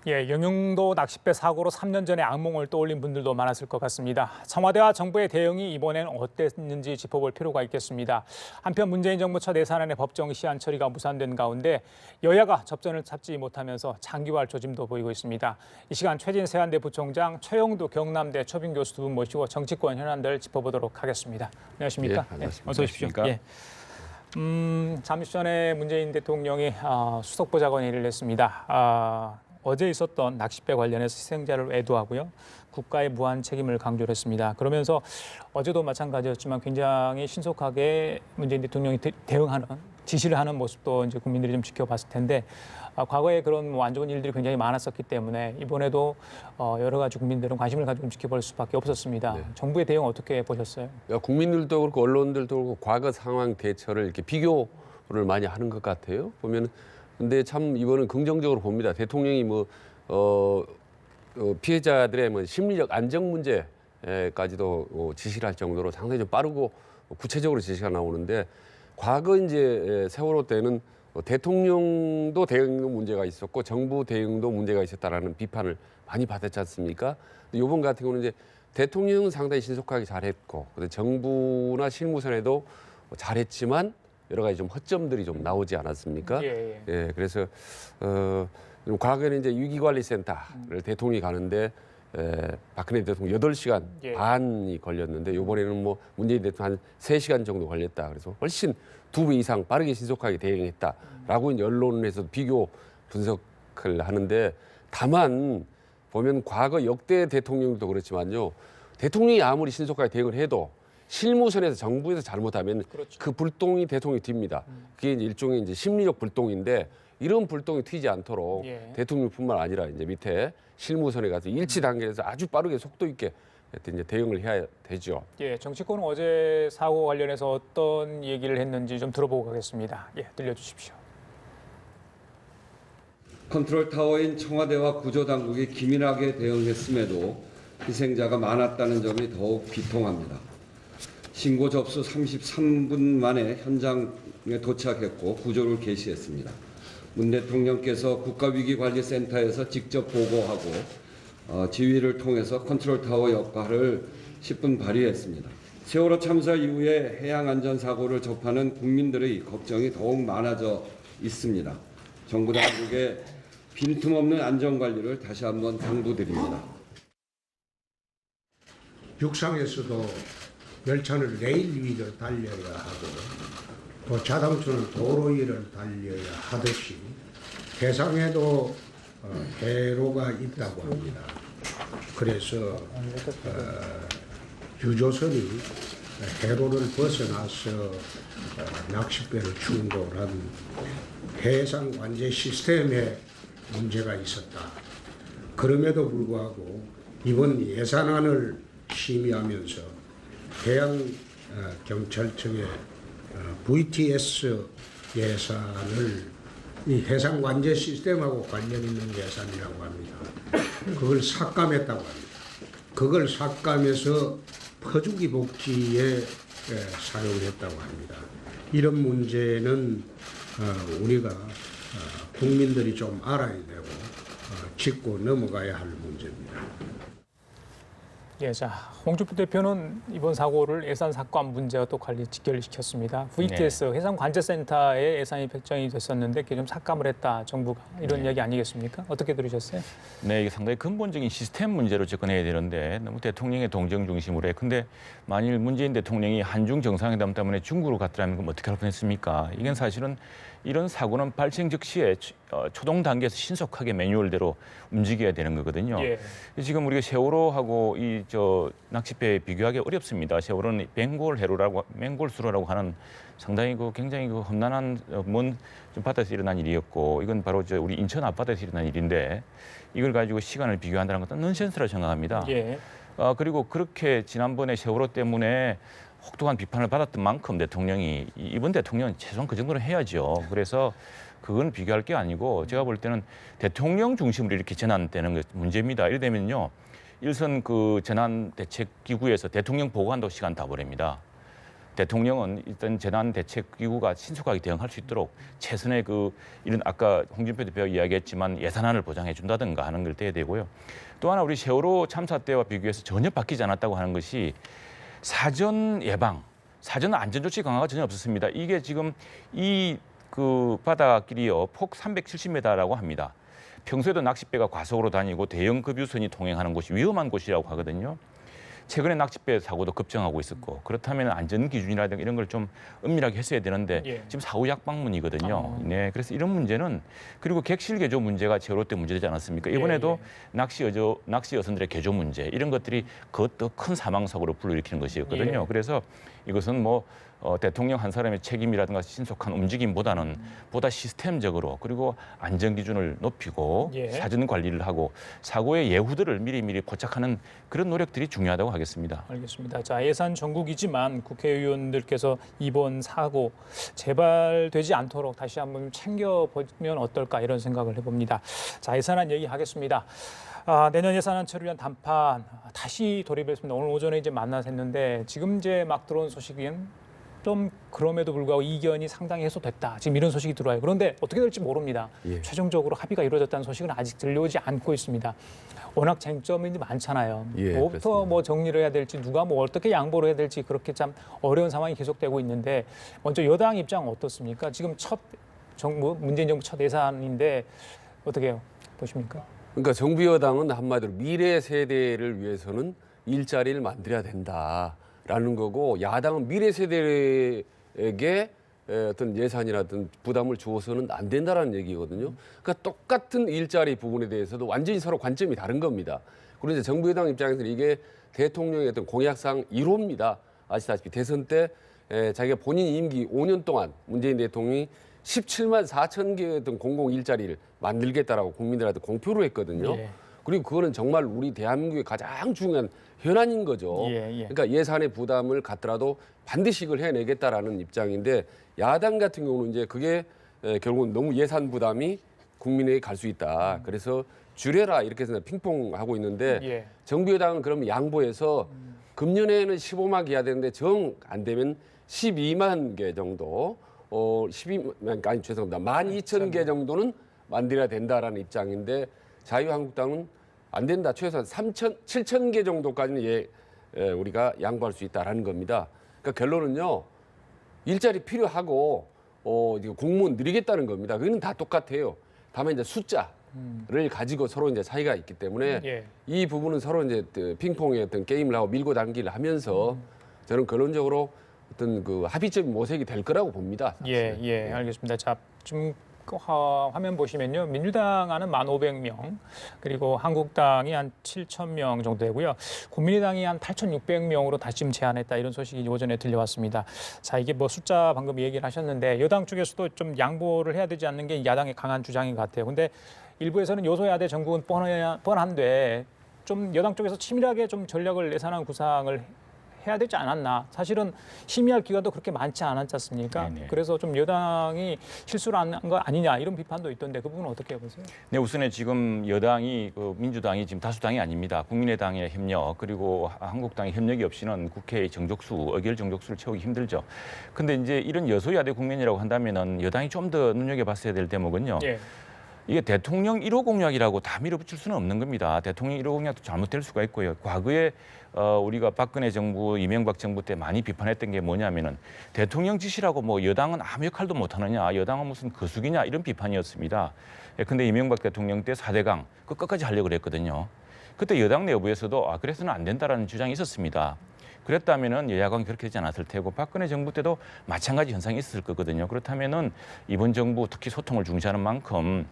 예, 영흥도 낚싯배 사고로 3년 전에 악몽을 떠올린 분들도 많았을 것 같습니다. 청와대와 정부의 대응이 이번엔 어땠는지 짚어볼 필요가 있겠습니다. 한편 문재인 정부 첫 예산안의 법정 시한 처리가 무산된 가운데 여야가 접전을 찾지 못하면서 장기화할 조짐도 보이고 있습니다. 이 시간 최진 세안대 부총장, 최영두 경남대 초빙 교수 두 분 모시고 정치권 현안들 짚어보도록 하겠습니다. 안녕하십니까? 예, 안녕하십니까? 어서 오십시오. 예. 잠시 전에 문재인 대통령이 수석보좌관회의를 했습니다. 어제 있었던 낚싯배 관련해서 희생자를 애도하고요. 국가의 무한 책임을 강조를 했습니다. 그러면서 어제도 마찬가지였지만 굉장히 신속하게 문재인 대통령이 대응하는, 지시를 하는 모습도 이제 국민들이 좀 지켜봤을 텐데 과거에 그런 안 좋은 일들이 굉장히 많았었기 때문에 이번에도 여러 가지 국민들은 관심을 가지고 지켜볼 수밖에 없었습니다. 네. 정부의 대응 어떻게 보셨어요? 국민들도 그렇고 언론들도 그렇고 과거 상황 대처를 이렇게 비교를 많이 하는 것 같아요. 보면 근데 참 이번은 긍정적으로 봅니다. 대통령이 피해자들의 심리적 안정 문제까지도 지시를 할 정도로 상당히 좀 빠르고 구체적으로 지시가 나오는데 과거 이제 세월호 때는 대통령도 대응 문제가 있었고 정부 대응도 문제가 있었다라는 비판을 많이 받았지 않습니까? 이번 같은 경우는 이제 대통령은 상당히 신속하게 잘했고 정부나 실무선에도 잘했지만 여러 가지 좀 허점들이 좀 나오지 않았습니까? 예, 그래서 과거에는 이제 위기관리센터를 대통령이 가는데 박근혜 대통령 8시간 반이 걸렸는데 이번에는 문재인 대통령 한 3시간 정도 걸렸다. 그래서 훨씬 2배 이상 빠르게 신속하게 대응했다라고 이제 언론에서도 비교 분석을 하는데 다만 보면 과거 역대 대통령도 그렇지만요. 대통령이 아무리 신속하게 대응을 해도 실무선에서 정부에서 잘못하면 그렇죠. 그 불똥이 대통령이 튑니다. 그게 이제 일종의 이제 심리적 불똥인데 이런 불똥이 튀지 않도록 대통령뿐만 아니라 이제 밑에 실무선에 가서 일치 단계에서 아주 빠르게 속도 있게 이제 대응을 해야 되죠. 예, 정치권은 어제 사고 관련해서 어떤 얘기를 했는지 좀 들어보고 가겠습니다. 예, 들려주십시오. 컨트롤 타워인 청와대와 구조당국이 기민하게 대응했음에도 희생자가 많았다는 점이 더욱 비통합니다. 신고 접수 33분 만에 현장에 도착했고 구조를 개시했습니다. 문 대통령께서 국가위기관리센터에서 직접 보고하고 지휘를 통해서 컨트롤 타워 역할을 10분 발휘했습니다. 세월호 참사 이후에 해양안전사고를 접하는 국민들의 걱정이 더욱 많아져 있습니다. 정부 당국의 빈틈없는 안전관리를 다시 한번 당부드립니다. 육상에서도 열차는 레일 위를 달려야 하고 또 자동차는 도로 위를 달려야 하듯이 해상에도 해로가 있다고 합니다. 그래서 유조선이 해로를 벗어나서 낚싯배를 충돌한 해상 관제 시스템에 문제가 있었다. 그럼에도 불구하고 이번 예산안을 심의하면서 해양경찰청의 VTS 예산을 이 해상 관제 시스템하고 관련 있는 예산이라고 합니다. 그걸 삭감했다고 합니다. 그걸 삭감해서 퍼주기 복지에 사용했다고 합니다. 이런 문제는 우리가 국민들이 좀 알아야 되고 짚고 넘어가야 할 문제입니다. 예, 자, 홍준표 대표는 이번 사고를 예산 삭감 문제와 또 직결시켰습니다. VTS 해상관제센터에 예산이 백정이 됐었는데 그게 좀 삭감을 했다, 정부가. 이런 얘기 아니겠습니까? 어떻게 들으셨어요? 네, 이게 상당히 근본적인 시스템 문제로 접근해야 되는데 너무 대통령의 동정 중심으로 해. 근데 만일 문재인 대통령이 한중 정상회담 때문에 중국으로 갔더라면 그럼 어떻게 할 뻔했습니까? 이건 사실은 이런 사고는 발생 즉시에 초동 단계에서 신속하게 매뉴얼대로 움직여야 되는 거거든요. 지금 우리가 세월호하고 이 낚싯배 비교하기 어렵습니다. 세월호는 맹골수로라고 하는 상당히 굉장히 험난한 먼 바다에서 일어난 일이었고 이건 바로 우리 인천 앞바다에서 일어난 일인데 이걸 가지고 시간을 비교한다는 것은 넌센스라고 생각합니다. 그리고 그렇게 지난번에 세월호 때문에 혹독한 비판을 받았던 만큼 대통령이 이번 대통령은 최소한 그 정도는 해야죠. 그래서 그건 비교할 게 아니고 제가 볼 때는 대통령 중심으로 이렇게 전환되는 게 문제입니다. 이래 되면요. 일선 그 재난대책기구에서 대통령 보고한다고 시간 다 보냅니다. 대통령은 일단 재난대책기구가 신속하게 대응할 수 있도록 최선의 이런 아까 홍준표 대표가 이야기했지만 예산안을 보장해 준다든가 하는 걸 떼야 되고요. 또 하나 우리 세월호 참사 때와 비교해서 전혀 바뀌지 않았다고 하는 것이 사전 예방, 사전 안전 조치 강화가 전혀 없었습니다. 이게 지금 바다길이요 폭 370m라고 합니다. 평소에도 낚싯배가 과속으로 다니고 대형 급유선이 통행하는 곳이 위험한 곳이라고 하거든요. 최근에 낚싯배 사고도 급증하고 있었고 그렇다면 안전 기준이라든가 이런 걸 좀 엄밀하게 했어야 되는데 예. 지금 사후 약방문이거든요. 네, 그래서 이런 문제는 그리고 객실 개조 문제가 세월호 때 문제되지 않았습니까? 이번에도 낚시 여선들의 개조 문제 이런 것들이 그것도 큰 사망 사고를 불러일으키는 것이었거든요. 예. 그래서 이것은 대통령 한 사람의 책임이라든가 신속한 움직임보다는 보다 시스템적으로 그리고 안전 기준을 높이고 예. 사전 관리를 하고 사고의 예후들을 미리미리 포착하는 그런 노력들이 중요하다고 하겠습니다. 알겠습니다. 자, 예산 전국이지만 국회의원들께서 이번 사고 재발되지 않도록 다시 한번 챙겨보면 어떨까 이런 생각을 해봅니다. 자, 예산안 얘기하겠습니다. 내년 예산안 처리를 위한 담판 다시 돌입했습니다. 오늘 오전에 이제 만나서 했는데 지금 이제 막 들어온 소식은 좀 그럼에도 불구하고 이견이 상당히 해소됐다. 지금 이런 소식이 들어와요. 그런데 어떻게 될지 모릅니다. 예. 최종적으로 합의가 이루어졌다는 소식은 아직 들려오지 않고 있습니다. 워낙 쟁점이 많잖아요. 예, 뭐부터 그렇습니다. 정리를 해야 될지 누가 어떻게 양보를 해야 될지 그렇게 참 어려운 상황이 계속되고 있는데 먼저 여당 입장은 어떻습니까? 지금 문재인 정부 첫 예산인데 어떻게 보십니까? 그러니까 정부 여당은 한마디로 미래 세대를 위해서는 일자리를 만들어야 된다라는 거고 야당은 미래 세대에게 어떤 예산이라든 부담을 주어서는 안 된다라는 얘기거든요. 그러니까 똑같은 일자리 부분에 대해서도 완전히 서로 관점이 다른 겁니다. 그리고 이제 정부 여당 입장에서는 이게 대통령의 어떤 공약상 1호입니다. 아시다시피 대선 때 자기가 본인 임기 5년 동안 문재인 대통령이 17만 4천 개의 어떤 공공 일자리를 만들겠다라고 국민들한테 공표를 했거든요. 예. 그리고 그거는 정말 우리 대한민국의 가장 중요한 현안인 거죠. 예. 그러니까 예산의 부담을 갖더라도 반드시 이걸 해내겠다라는 입장인데 야당 같은 경우는 이제 그게 결국은 너무 예산 부담이 국민에게 갈 수 있다. 그래서 줄여라 이렇게 해서 핑퐁하고 있는데 예. 정부 여당은 그러면 양보해서 금년에는 15만 개 해야 되는데 정 안 되면 12만 개 정도 12,000개 정도는 만들어야 된다라는 입장인데 자유한국당은 안 된다. 최소한 7,000개 정도까지는 우리가 양보할 수 있다라는 겁니다. 그러니까 결론은요. 일자리 필요하고 공무원 늘리겠다는 겁니다. 그거는 다 똑같아요. 다만 이제 숫자를 가지고 서로 이제 차이가 있기 때문에 예. 이 부분은 서로 이제 핑퐁의 어떤 게임을 하고 밀고 당기를 하면서 저는 결론적으로 어떤 합의점이 모색이 될 거라고 봅니다. 사실. 예, 알겠습니다. 자, 지금 화면 보시면요. 민주당은 1,500명, 그리고 한국당이 한 7,000명 정도 되고요. 국민의당이 한 8,600명으로 다시 지금 제안했다 이런 소식이 오전에 들려왔습니다. 자, 이게 숫자 방금 얘기를 하셨는데 여당 쪽에서도 좀 양보를 해야 되지 않는 게 야당의 강한 주장인 것 같아요. 근데 일부에서는 여소야대 정국은 뻔한데 좀 여당 쪽에서 치밀하게 좀 전략을 예산안 구상을 해야 되지 않았나. 사실은 심의할 기간도 그렇게 많지 않았지 않습니까? 네네. 그래서 좀 여당이 실수를 한 거 아니냐 이런 비판도 있던데 그 부분은 어떻게 보세요? 네, 우선에 지금 여당이 민주당이 지금 다수당이 아닙니다. 국민의당의 협력 그리고 한국당의 협력이 없이는 국회의 의결 정족수를 채우기 힘들죠. 근데 이제 이런 여소야대 국면이라고 한다면은 여당이 좀 더 눈여겨봤어야 될 대목은요. 예. 이게 대통령 1호 공약이라고 다 밀어붙일 수는 없는 겁니다. 대통령 1호 공약도 잘못될 수가 있고요. 과거에 우리가 박근혜 정부, 이명박 정부 때 많이 비판했던 게 뭐냐면은 대통령 지시라고 여당은 아무 역할도 못하느냐, 여당은 무슨 거수기냐 이런 비판이었습니다. 근데 이명박 대통령 때 4대강 끝까지 하려고 그랬거든요. 그때 여당 내부에서도 그래서는 안 된다라는 주장이 있었습니다. 그랬다면은 여야가 그렇게 되지 않았을 테고 박근혜 정부 때도 마찬가지 현상이 있었을 거거든요. 그렇다면은 이번 정부 특히 소통을 중시하는 만큼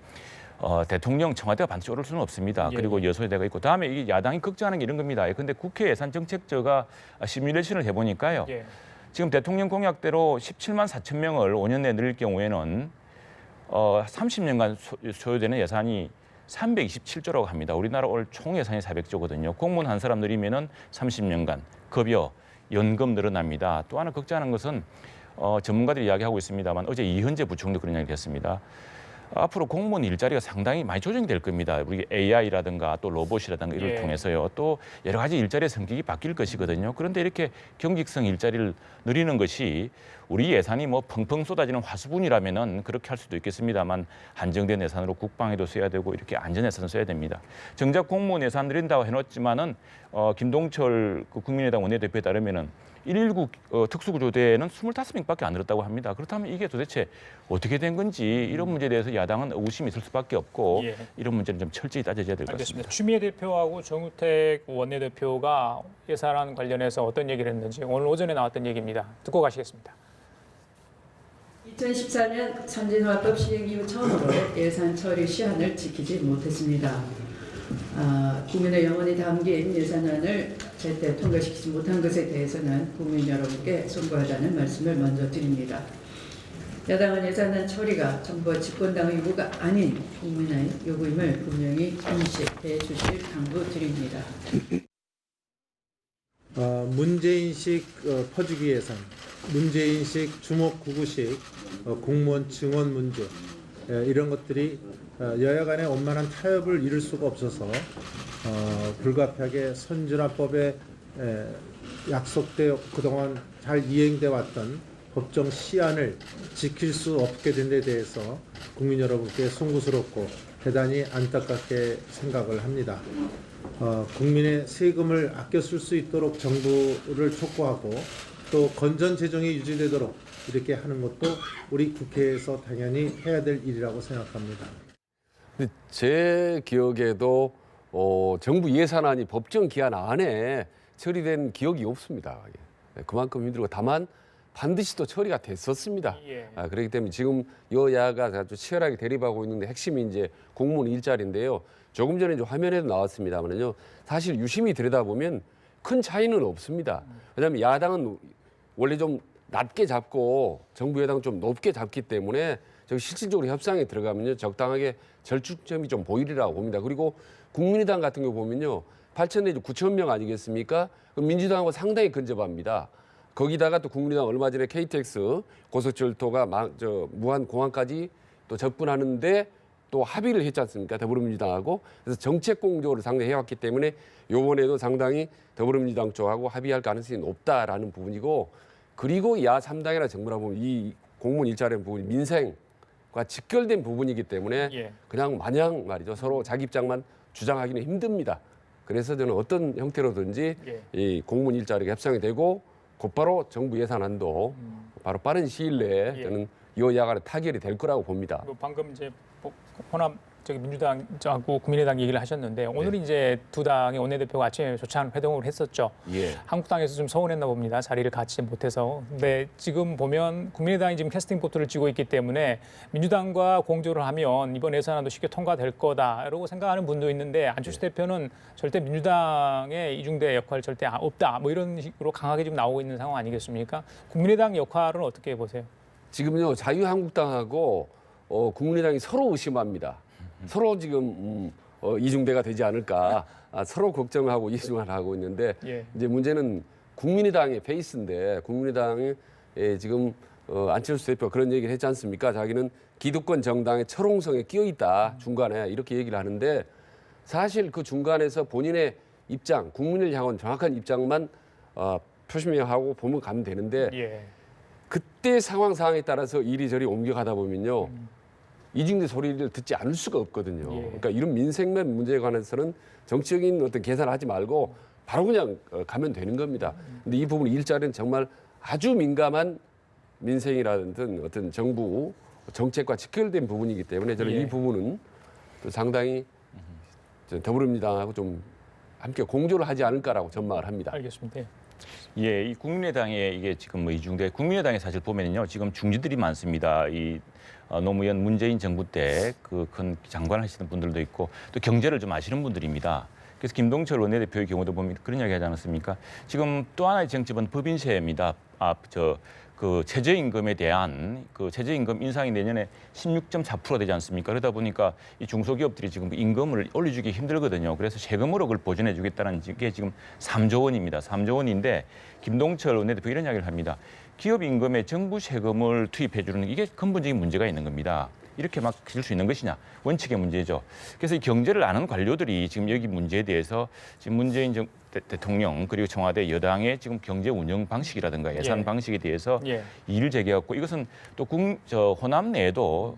대통령 청와대가 반드시 오를 수는 없습니다. 예. 그리고 여소야대가 있고 다음에 이 야당이 걱정하는 게 이런 겁니다. 근데 국회 예산정책처가 시뮬레이션을 해보니까요. 예. 지금 대통령 공약대로 17만 4천 명을 5년 내에 늘릴 경우에는 30년간 소요되는 예산이 327조라고 합니다. 우리나라 올 총 예산이 400조거든요. 공무원 한 사람 늘리면은 30년간 급여, 연금 늘어납니다. 또 하나 걱정하는 것은 전문가들이 이야기하고 있습니다만 어제 이현재 부총리도 그런 이야기를 했습니다. 앞으로 공무원 일자리가 상당히 많이 조정이 될 겁니다. 우리 AI라든가 또 로봇이라든가 이를 예. 통해서요. 또 여러 가지 일자리의 성격이 바뀔 것이거든요. 그런데 이렇게 경직성 일자리를 늘리는 것이 우리 예산이 뭐 펑펑 쏟아지는 화수분이라면은 그렇게 할 수도 있겠습니다만 한정된 예산으로 국방에도 써야 되고 이렇게 안전 예산을 써야 됩니다. 정작 공무원 예산 늘린다고 해놓지만은 김동철 그 국민의당 원내대표에 따르면은 119 특수구조대는 25명밖에 안 늘었다고 합니다. 그렇다면 이게 도대체 어떻게 된 건지 이런 문제에 대해서 야당은 의구심이 있을 수밖에 없고 예. 이런 문제는 좀 철저히 따져야 될 것 알겠습니다. 같습니다. 추미애 대표하고 정우택 원내대표가 예산안 관련해서 어떤 얘기를 했는지 오늘 오전에 나왔던 얘기입니다. 듣고 가시겠습니다. 2014년 선진화법 시행 이후 처음으로 예산 처리 시한을 지키지 못했습니다. 국민의 영혼이 담긴 예산안을 제때 통과시키지 못한 것에 대해서는 국민 여러분께 송구하다는 말씀을 먼저 드립니다. 야당은 예산안 처리가 정부와 집권당의 요구가 아닌 국민의 요구임을 분명히 인식해 주실 당부드립니다. 문재인식 퍼주기 예산, 문재인식 주목구구식 공무원 증원 문제 이런 것들이 여야 간의 원만한 타협을 이룰 수가 없어서 불가피하게 선진화법에 약속되어 그동안 잘 이행돼 왔던 법정 시한을 지킬 수 없게 된 데 대해서 국민 여러분께 송구스럽고 대단히 안타깝게 생각을 합니다. 국민의 세금을 아껴 쓸 수 있도록 정부를 촉구하고 또 건전 재정이 유지되도록 이렇게 하는 것도 우리 국회에서 당연히 해야 될 일이라고 생각합니다. 제 기억에도 정부 예산안이 법정 기한 안에 처리된 기억이 없습니다. 그만큼 힘들고 다만 반드시 또 처리가 됐었습니다. 예. 그렇기 때문에 지금 여야가 아주 치열하게 대립하고 있는데 핵심이 이제 공무원 일자리인데요. 조금 전에 이제 화면에도 나왔습니다만요. 사실 유심히 들여다보면 큰 차이는 없습니다. 왜냐하면 야당은 원래 좀 낮게 잡고 정부 여당 좀 높게 잡기 때문에 저기 실질적으로 협상에 들어가면요 적당하게 절충점이 좀 보이리라고 봅니다. 그리고 국민의당 같은 경우 보면요 8천 내지 9천 명 아니겠습니까? 민주당하고 상당히 근접합니다. 거기다가 또 국민의당 얼마 전에 KTX 고속철도가 무한 공항까지 또 접근하는데 또 합의를 했지 않습니까? 더불어민주당하고. 그래서 정책 공조를 상당히 해왔기 때문에 이번에도 상당히 더불어민주당 쪽하고 합의할 가능성이 높다라는 부분이고 그리고 야 3당이나 정부라 보면 이 공무원 일자리는 부분이 민생과 직결된 부분이기 때문에 예. 그냥 마냥 말이죠. 서로 자기 입장만 주장하기는 힘듭니다. 그래서 저는 어떤 형태로든지 예. 이 공무원 일자리가 협상이 되고 곧바로 정부 예산안도 바로 빠른 시일 내에 예. 저는 여야가 타결이 될 거라고 봅니다. 그리고 방금 이제 호남 민주당하고 국민의당 얘기를 하셨는데 오늘 이제 두 당의 원내대표가 아침에 조찬 회동을 했었죠. 예. 한국당에서 좀 서운했나 봅니다. 자리를 갖지 못해서. 근데 지금 보면 국민의당이 지금 캐스팅 보트를 쥐고 있기 때문에 민주당과 공조를 하면 이번 예산안도 쉽게 통과될 거다라고 생각하는 분도 있는데 안철수 대표는 절대 민주당의 이중대 역할 절대 없다. 뭐 이런 식으로 강하게 지금 나오고 있는 상황 아니겠습니까? 국민의당 역할은 어떻게 보세요? 지금요 자유한국당하고 국민의당이 서로 의심합니다. 서로 지금 이중대가 되지 않을까 서로 걱정하고 이중을 하고 있는데 예. 이제 문제는 국민의당의 페이스인데 국민의당이 지금 안철수 대표 그런 얘기를 했지 않습니까? 자기는 기득권 정당의 철옹성에 끼어 있다 중간에 이렇게 얘기를 하는데 사실 그 중간에서 본인의 입장, 국민을 향한 정확한 입장만 표시명하고 보면 가면 되는데 예. 그때 상황에 따라서 이리저리 옮겨가다 보면요. 이중대 소리를 듣지 않을 수가 없거든요. 예. 그러니까 이런 민생면 문제에 관해서는 정치적인 어떤 계산을 하지 말고 바로 그냥 가면 되는 겁니다. 근데 이 부분 일자리는 정말 아주 민감한 민생이라든 어떤 정부 정책과 직결된 부분이기 때문에 저는 예. 이 부분은 또 상당히 더불어민주당하고 좀 함께 공조를 하지 않을까라고 전망을 합니다. 알겠습니다. 예, 이 국민의당의 이게 지금 뭐 이중대 국민의당에 사실 보면요 지금 중진들이 많습니다. 이 노무현 문재인 정부 때 그 큰 장관을 하시는 분들도 있고 또 경제를 좀 아시는 분들입니다. 그래서 김동철 원내대표의 경우도 보면 그런 이야기 하지 않았습니까? 지금 또 하나의 쟁점은 법인세입니다. 그 최저임금에 대한 그 최저임금 인상이 내년에 16.4% 되지 않습니까? 그러다 보니까 이 중소기업들이 지금 임금을 올려주기 힘들거든요. 그래서 세금으로 그걸 보전해 주겠다는 게 지금 3조 원입니다. 3조 원인데 김동철 원내대표 이런 이야기를 합니다. 기업 임금에 정부 세금을 투입해 주는 이게 근본적인 문제가 있는 겁니다. 이렇게 막 질 수 있는 것이냐 원칙의 문제죠. 그래서 이 경제를 아는 관료들이 지금 여기 문제에 대해서 지금 문재인 대통령 그리고 청와대 여당의 지금 경제 운영 방식이라든가 예산 예. 방식에 대해서 예. 이의를 제기했고 이것은 또 호남 내에도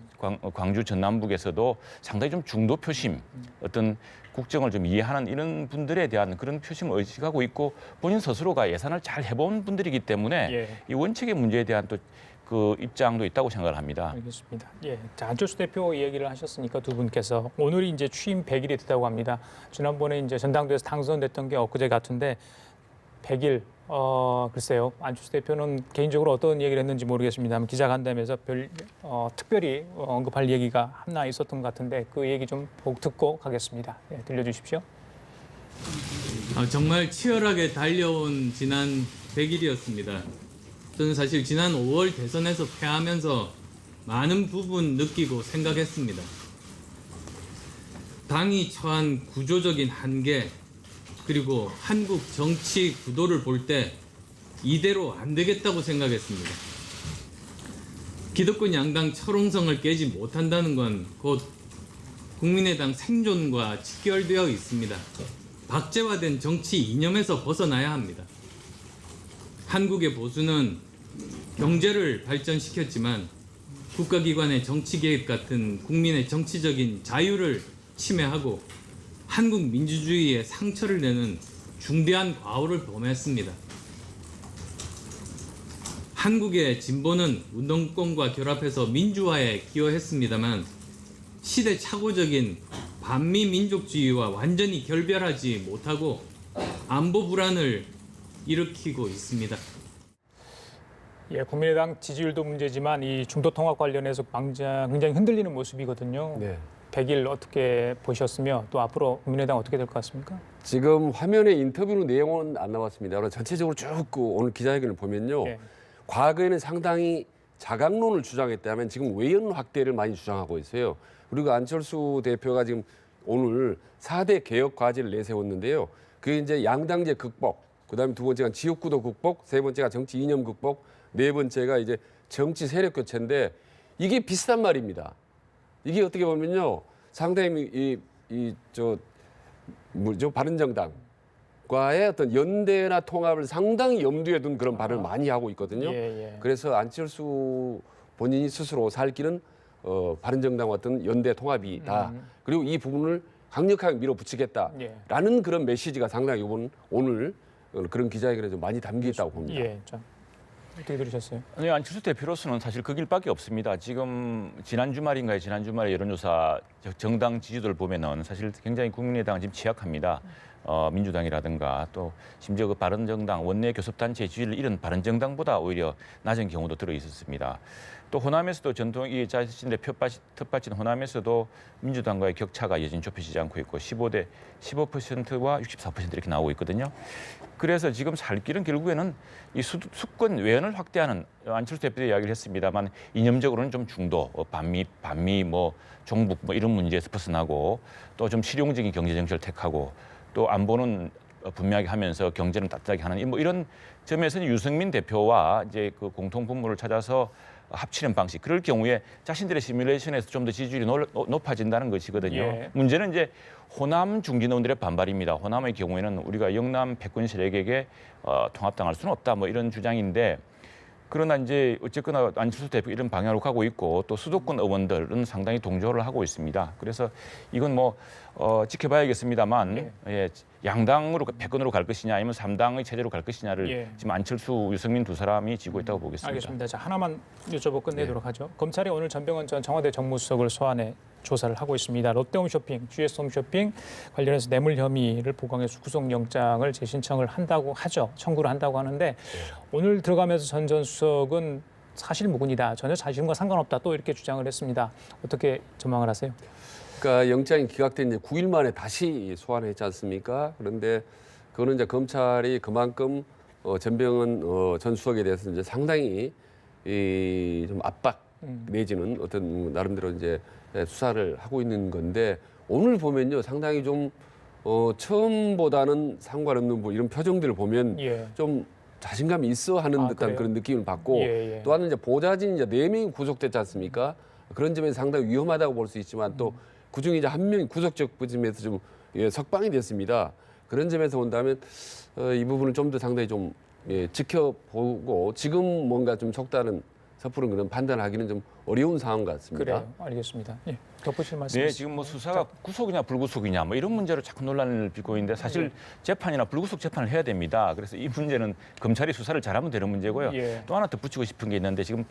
광주 전남북에서도 상당히 좀 중도 표심 어떤 국정을 좀 이해하는 이런 분들에 대한 그런 표심을 의식하고 있고 본인 스스로가 예산을 잘 해본 분들이기 때문에 예. 이 원칙의 문제에 대한 또 그 입장도 있다고 생각을 합니다. 알겠습니다. 예, 자, 안철수 대표 얘기를 하셨으니까 두 분께서 오늘이 이제 취임 100일이 됐다고 합니다. 지난번에 이제 전당대회에서 당선됐던 게 엊그제 같은데 100일 글쎄요. 안철수 대표는 개인적으로 어떤 얘기를 했는지 모르겠습니다만 기자간담회에서 특별히 언급할 얘기가 하나 있었던 것 같은데 그 얘기 좀 듣고 가겠습니다. 예, 들려주십시오. 정말 치열하게 달려온 지난 100일이었습니다. 저는 사실 지난 5월 대선에서 패하면서 많은 부분 느끼고 생각했습니다. 당이 처한 구조적인 한계 그리고 한국 정치 구도를 볼 때 이대로 안 되겠다고 생각했습니다. 기득권 양당 철옹성을 깨지 못한다는 건 곧 국민의당 생존과 직결되어 있습니다. 박제화된 정치 이념에서 벗어나야 합니다. 한국의 보수는 경제를 발전시켰지만 국가기관의 정치 개입 같은 국민의 정치적인 자유를 침해하고 한국 민주주의에 상처를 내는 중대한 과오를 범했습니다. 한국의 진보는 운동권과 결합해서 민주화에 기여했습니다만 시대착오적인 반미 민족주의와 완전히 결별하지 못하고 안보 불안을 일으키고 있습니다. 예, 국민의당 지지율도 문제지만 이 중도 통합 관련해서 굉장히 흔들리는 모습이거든요. 네. 100일 어떻게 보셨으며 또 앞으로 국민의당 어떻게 될 것 같습니까? 지금 화면에 인터뷰로 내용은 안 나왔습니다. 그러나 전체적으로 쭉 오늘 기자회견을 보면요. 예. 과거에는 상당히 자강론을 주장했다면 지금 외연 확대를 많이 주장하고 있어요. 그리고 안철수 대표가 지금 오늘 4대 개혁 과제를 내세웠는데요. 그게 이제 양당제 극복, 그다음에 두 번째가 지역구도 극복, 세 번째가 정치 이념 극복, 네 번째가 이제 정치 세력 교체인데 이게 비슷한 말입니다. 이게 어떻게 보면요. 상당히 바른정당과의 어떤 연대나 통합을 상당히 염두에 둔 그런 발언을 많이 하고 있거든요. 예. 그래서 안철수 본인이 스스로 살 길은 바른정당과 어떤 연대 통합이다. 그리고 이 부분을 강력하게 밀어붙이겠다라는 그런 메시지가 상당히 오늘 그런 기자회견에 좀 많이 담겨 있다고 봅니다. 예, 자, 어떻게 들으셨어요? 네, 안철수 대표로서는 사실 그 길밖에 없습니다. 지금 지난 주말에 여론조사 정당 지지도를 보면은 사실 굉장히 국민의당은 지금 취약합니다. 민주당이라든가 또 심지어 그 바른정당 원내 교섭단체 지지를 잃은 바른정당보다 오히려 낮은 경우도 들어 있었습니다. 또 호남에서도 전통이 자신들의 텃밭인 호남에서도 민주당과의 격차가 여전히 좁혀지지 않고 있고 15%와 64% 이렇게 나오고 있거든요. 그래서 지금 살 길은 결국에는 이 수권 외연을 확대하는 안철수 대표도 이야기를 했습니다만 이념적으로는 좀 중도, 반미 뭐 종북 뭐 이런 문제에서 벗어나고 또 좀 실용적인 경제 정책을 택하고 또 안보는 분명하게 하면서 경제는 따뜻하게 하는 뭐 이런 점에서는 유승민 대표와 이제 그 공통 분모를 찾아서 합치는 방식. 그럴 경우에 자신들의 시뮬레이션에서 좀 더 지지율이 높아진다는 것이거든요. 예. 문제는 이제 호남 중진원들의 반발입니다. 호남의 경우에는 우리가 영남 패권 세력에게 통합당할 수는 없다. 뭐 이런 주장인데 그러나 이제 어쨌거나 안철수 대표 이런 방향으로 가고 있고 또 수도권 의원들은 상당히 동조를 하고 있습니다. 그래서 이건 뭐 지켜봐야겠습니다만 예, 양당으로 패권으로 갈 것이냐 아니면 3당의 체제로 갈 것이냐를 지금 안철수, 유승민 두 사람이 지고 있다고 보겠습니다. 알겠습니다. 자, 하나만 여쭤보고 끝내도록 하죠. 검찰이 오늘 전병헌 전 청와대 정무수석을 소환해 조사를 하고 있습니다. 롯데홈쇼핑, GS홈쇼핑 관련해서 뇌물 혐의를 보강해서 구속영장을 재신청을 한다고 하죠. 청구를 한다고 하는데 오늘 들어가면서 전 수석은 사실무근이다. 전혀 자신과 상관없다. 또 이렇게 주장을 했습니다. 어떻게 전망을 하세요? 그러니까 영장이 기각된 이제 9일 만에 다시 소환했지 않습니까? 그런데 그거는 이제 검찰이 그만큼 전병헌 전 수석에 대해서 이제 상당히 좀 압박 내지는 어떤 나름대로 이제 수사를 하고 있는 건데 오늘 보면요 상당히 좀 처음보다는 상관없는 뭐 이런 표정들을 보면 좀 자신감이 있어 하는 듯한 그래요? 그런 느낌을 받고 예. 또 하나 이제 보좌진 이제 4명이 구속됐지 않습니까? 그런 점에서 상당히 위험하다고 볼 수 있지만 또 그중에 이제 한 명이 구속적 부심에서 좀 석방이 됐습니다. 그런 점에서 본다면 이 부분을 좀 더 상당히 좀 지켜보고 지금 뭔가 좀 속다는 섣부른 그런 판단하기는 좀 어려운 상황 같습니다. 그래요. 알겠습니다. 예, 덧붙일 말씀. 네, 지금 뭐 수사가 구속이냐 불구속이냐 뭐 이런 문제로 자꾸 논란을 빚고 있는데 사실 재판이나 불구속 재판을 해야 됩니다. 그래서 이 문제는 검찰이 수사를 잘하면 되는 문제고요. 예. 또 하나 덧붙이고 싶은 게 있는데 지금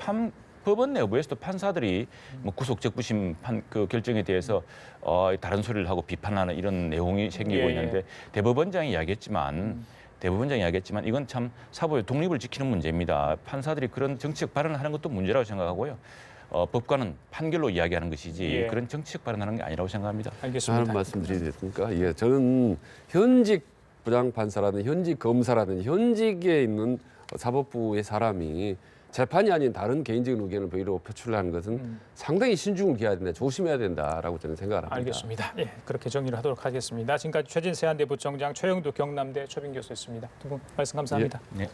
법원 내부에서도 판사들이 뭐 구속적 부심 그 결정에 대해서 다른 소리를 하고 비판하는 이런 내용이 생기고 예. 있는데 대법원장이 이야기했지만 이건 참 사법의 독립을 지키는 문제입니다. 판사들이 그런 정치적 발언을 하는 것도 문제라고 생각하고요. 법관은 판결로 이야기하는 것이지 예. 그런 정치적 발언하는 게 아니라고 생각합니다. 알겠습니다. 하는 말씀드리겠습니까? 예, 저는 현직 부장판사라든 현직 검사라든 현직에 있는 사법부의 사람이 재판이 아닌 다른 개인적인 의견을 베일로 표출하는 것은 상당히 신중을 기해야 된다, 조심해야 된다라고 저는 생각을 합니다. 알겠습니다. 예, 그렇게 정리를 하도록 하겠습니다. 지금까지 최진세한 대부총장, 최영두 경남대 초빙 교수였습니다. 두 분 말씀 감사합니다. 네.